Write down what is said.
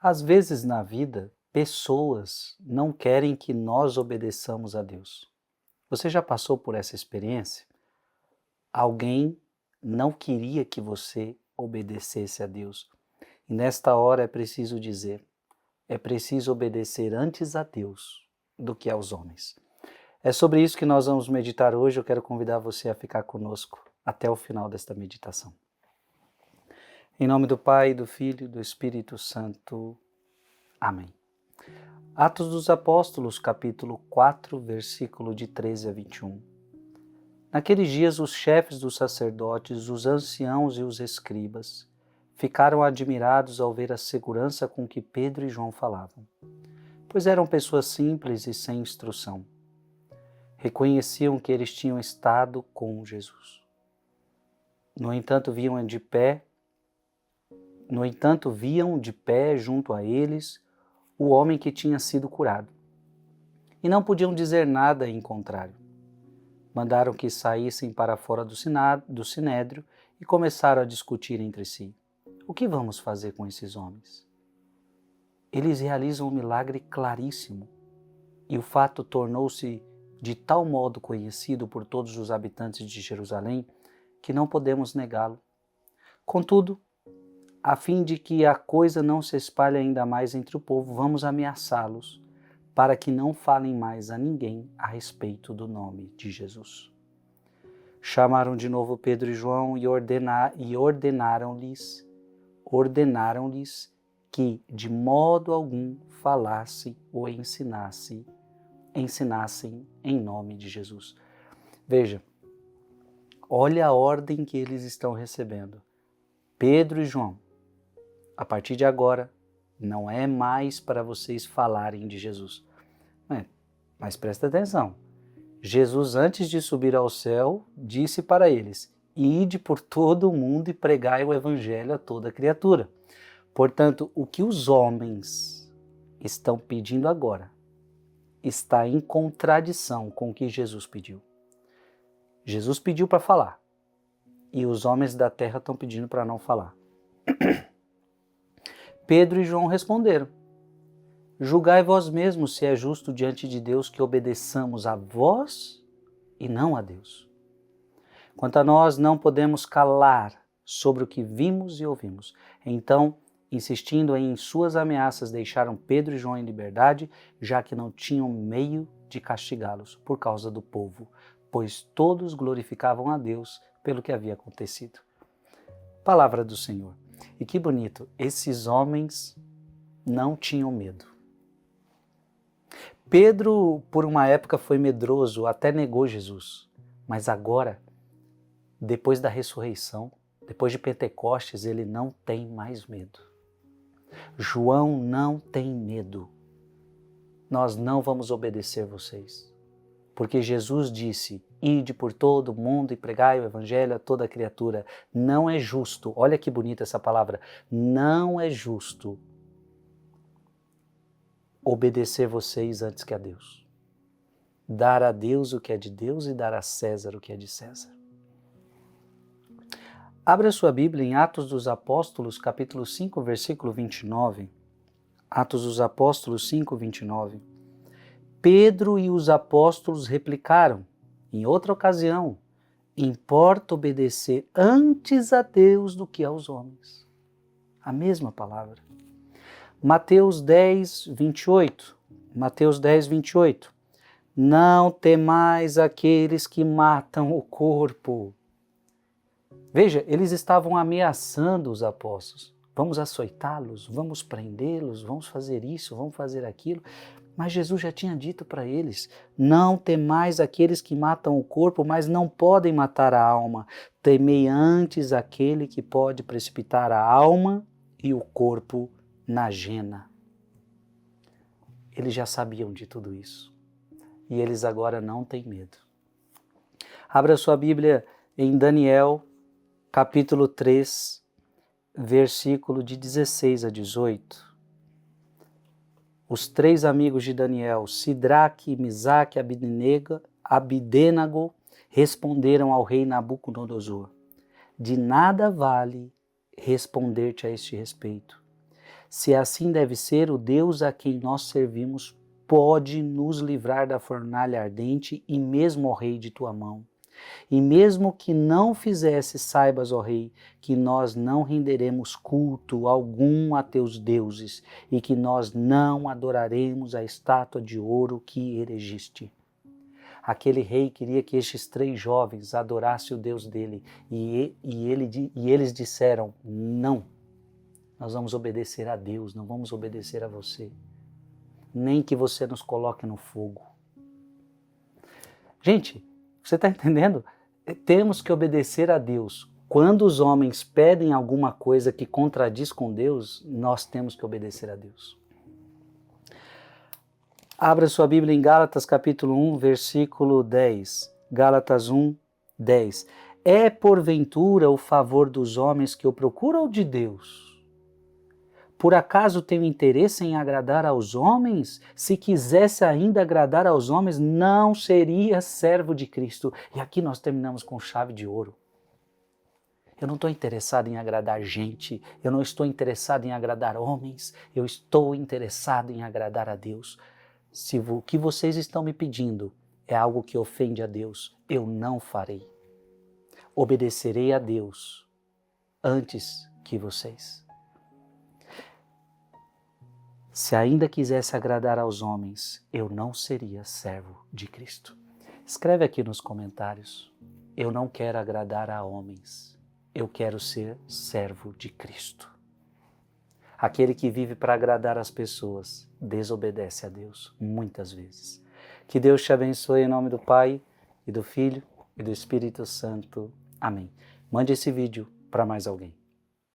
Às vezes na vida, pessoas não querem que nós obedeçamos a Deus. Você já passou por essa experiência? Alguém não queria que você obedecesse a Deus. E nesta hora é preciso dizer, é preciso obedecer antes a Deus do que aos homens. É sobre isso que nós vamos meditar hoje. Eu quero convidar você a ficar conosco até o final desta meditação. Em nome do Pai, do Filho e do Espírito Santo. Amém. Atos dos Apóstolos, capítulo 4, versículo de 13 a 21. Naqueles dias, os chefes dos sacerdotes, os anciãos e os escribas ficaram admirados ao ver a segurança com que Pedro e João falavam, pois eram pessoas simples e sem instrução. Reconheciam que eles tinham estado com Jesus. No entanto, viam de pé junto a eles o homem que tinha sido curado. E não podiam dizer nada em contrário. Mandaram que saíssem para fora do sinédrio e começaram a discutir entre si. O que vamos fazer com esses homens? Eles realizam um milagre claríssimo e o fato tornou-se de tal modo conhecido por todos os habitantes de Jerusalém que não podemos negá-lo. Contudo, a fim de que a coisa não se espalhe ainda mais entre o povo, vamos ameaçá-los para que não falem mais a ninguém a respeito do nome de Jesus. Chamaram de novo Pedro e João e ordenaram-lhes que de modo algum falassem ou ensinassem em nome de Jesus. Veja, olha a ordem que eles estão recebendo. Pedro e João, a partir de agora, não é mais para vocês falarem de Jesus. Mas presta atenção. Jesus, antes de subir ao céu, disse para eles: ide por todo o mundo e pregai o evangelho a toda criatura. Portanto, o que os homens estão pedindo agora está em contradição com o que Jesus pediu. Jesus pediu para falar e os homens da terra estão pedindo para não falar. Pedro e João responderam: julgai vós mesmos se é justo diante de Deus que obedeçamos a vós e não a Deus. Quanto a nós, não podemos calar sobre o que vimos e ouvimos. Então, insistindo em suas ameaças, deixaram Pedro e João em liberdade, já que não tinham meio de castigá-los por causa do povo, pois todos glorificavam a Deus pelo que havia acontecido. Palavra do Senhor. E que bonito, esses homens não tinham medo. Pedro, por uma época, foi medroso, até negou Jesus. Mas agora, depois da ressurreição, depois de Pentecostes, ele não tem mais medo. João não tem medo. Nós não vamos obedecer vocês. Porque Jesus disse: ide por todo o mundo e pregai o evangelho a toda criatura. Não é justo, olha que bonita essa palavra, não é justo obedecer vocês antes que a Deus. Dar a Deus o que é de Deus e dar a César o que é de César. Abra sua Bíblia em Atos dos Apóstolos, capítulo 5, versículo 29. Atos dos Apóstolos 5, 29. Pedro e os apóstolos replicaram, em outra ocasião: importa obedecer antes a Deus do que aos homens. A mesma palavra. Mateus 10, 28. Mateus 10, 28. Não temais aqueles que matam o corpo. Veja, eles estavam ameaçando os apóstolos. Vamos açoitá-los, vamos prendê-los, vamos fazer isso, vamos fazer aquilo. Mas Jesus já tinha dito para eles: não temais aqueles que matam o corpo, mas não podem matar a alma. Temei antes aquele que pode precipitar a alma e o corpo na jena. Eles já sabiam de tudo isso. E eles agora não têm medo. Abra sua Bíblia em Daniel, capítulo 3, versículo de 16 a 18. Os três amigos de Daniel, Sidraque, Misaque e Abidênago, responderam ao rei Nabucodonosor: de nada vale responder-te a este respeito. Se assim deve ser, o Deus a quem nós servimos pode nos livrar da fornalha ardente e mesmo, ó Rei, de tua mão. E mesmo que não fizesse, saibas, ó Rei, que nós não renderemos culto algum a teus deuses e que nós não adoraremos a estátua de ouro que erigiste. Aquele rei queria que estes 3 jovens adorassem o Deus dele e eles disseram, não, nós vamos obedecer a Deus, não vamos obedecer a você, nem que você nos coloque no fogo. Gente, você está entendendo? Temos que obedecer a Deus. Quando os homens pedem alguma coisa que contradiz com Deus, nós temos que obedecer a Deus. Abra sua Bíblia em Gálatas capítulo 1, versículo 10. Gálatas 1, 10. É porventura o favor dos homens que eu procuro ou de Deus? Por acaso tenho interesse em agradar aos homens? Se quisesse ainda agradar aos homens, não seria servo de Cristo. E aqui nós terminamos com chave de ouro. Eu não estou interessado em agradar gente, eu não estou interessado em agradar homens, eu estou interessado em agradar a Deus. Se o que vocês estão me pedindo é algo que ofende a Deus, eu não farei. Obedecerei a Deus antes que vocês. Se ainda quisesse agradar aos homens, eu não seria servo de Cristo. Escreve aqui nos comentários, eu não quero agradar a homens, eu quero ser servo de Cristo. Aquele que vive para agradar as pessoas desobedece a Deus muitas vezes. Que Deus te abençoe em nome do Pai, e do Filho, e do Espírito Santo. Amém. Mande esse vídeo para mais alguém.